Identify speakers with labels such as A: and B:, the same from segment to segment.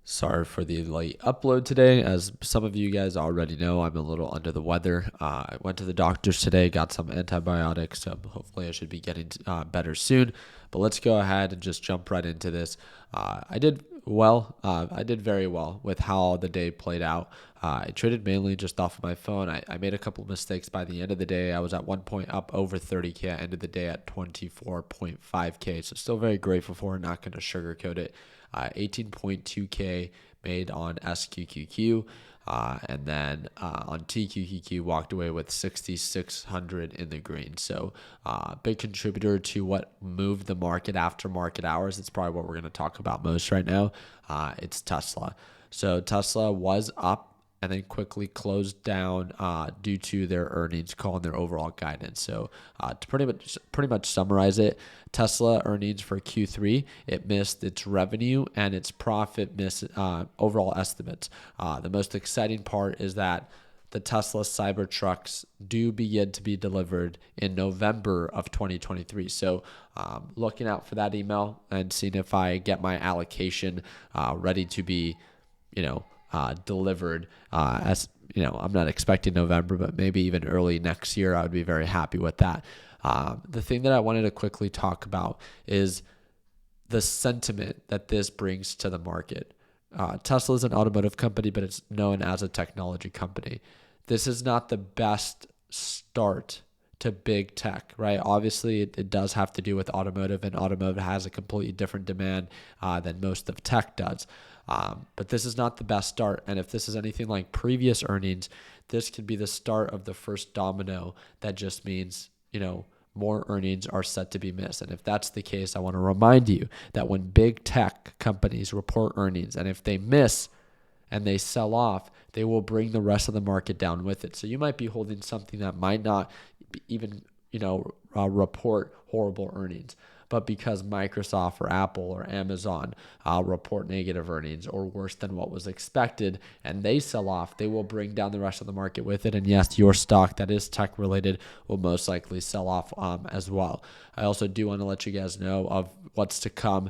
A: Sorry for the late upload today. As some of you guys already know, I'm a little under the weather. I went to the doctor's today, got some antibiotics, so hopefully I should be getting better soon. But let's go ahead and just jump right into this. I did well. I did very well with how the day played out. I traded mainly just off of my phone. I made a couple of mistakes by the end of the day. I was at one point up over 30K. I ended the day at 24.5K. So still very grateful for it. Not going to sugarcoat it. 18.2K made on SQQQ. And then on TQQQ walked away with 6,600 in the green. So big contributor to what moved the market after market hours. It's probably what we're going to talk about most right now. It's Tesla. So Tesla was up and then quickly closed down due to their earnings call and their overall guidance. So to pretty much summarize it, Tesla earnings for Q3, it missed its revenue and its profit missed overall estimates. The most exciting part is that the Tesla Cybertrucks do begin to be delivered in November of 2023. So looking out for that email and seeing if I get my allocation ready to be, delivered as I'm not expecting November, but maybe even early next year. I would be very happy with that. The thing that I wanted to quickly talk about is the sentiment that this brings to the market. Tesla is an automotive company, but it's known as a technology company. This is not the best start to big tech, right? Obviously, it does have to do with automotive, and automotive has a completely different demand than most of tech does. But this is not the best start. And if this is anything like previous earnings, this could be the start of the first domino that just means, more earnings are set to be missed. And if that's the case, I want to remind you that when big tech companies report earnings, and if they miss and they sell off, they will bring the rest of the market down with it. So you might be holding something that might not even, report horrible earnings. But because Microsoft or Apple or Amazon report negative earnings or worse than what was expected, and they sell off, they will bring down the rest of the market with it. And yes, your stock that is tech related will most likely sell off as well. I also do want to let you guys know of what's to come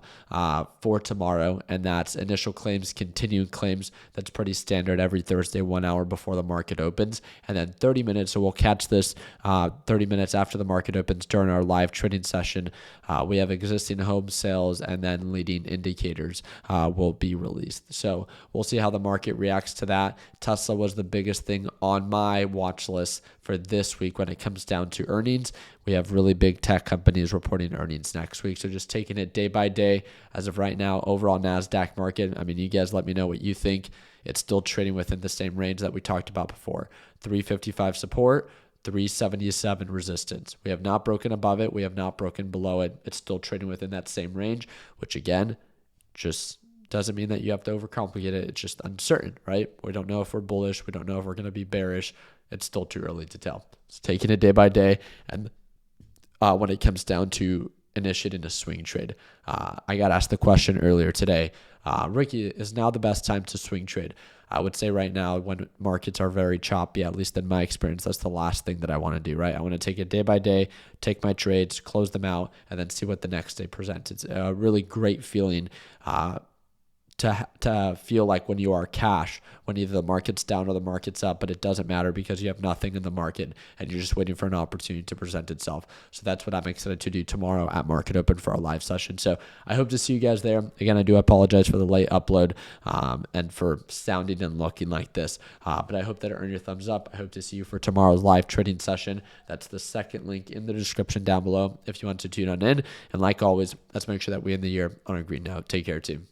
A: for tomorrow, and that's initial claims, continuing claims. That's pretty standard every Thursday, 1 hour before the market opens, and then 30 minutes. So we'll catch this 30 minutes after the market opens during our live trading session. We have existing home sales, and then leading indicators will be released. So we'll see how the market reacts to that. Tesla was the biggest thing on my watch list for this week when it comes down to earnings. We have really big tech companies reporting earnings next week. So just taking it day by day. As of right now, overall NASDAQ market, you guys let me know what you think. It's still trading within the same range that we talked about before. 355 support, 377 resistance. We have not broken above it. We have not broken below it. It's still trading within that same range, which again, just doesn't mean that you have to overcomplicate it. It's just uncertain, right? We don't know if we're bullish. We don't know if we're going to be bearish. It's still too early to tell. It's taking it day by day. And when it comes down to initiating a swing trade, I got asked the question earlier today, Ricky, is now the best time to swing trade? I would say right now, when markets are very choppy, at least in my experience, that's the last thing that I want to do, right? I want to take it day by day, take my trades, close them out, and then see what the next day presents. It's a really great feeling to feel like when you are cash, when either the market's down or the market's up, but it doesn't matter because you have nothing in the market and you're just waiting for an opportunity to present itself. So that's what I'm excited to do tomorrow at Market Open for our live session. So I hope to see you guys there. Again, I do apologize for the late upload and for sounding and looking like this, but I hope that it earned your thumbs up. I hope to see you for tomorrow's live trading session. That's the second link in the description down below if you want to tune on in. And like always, let's make sure that we end the year on a green note. Take care, team.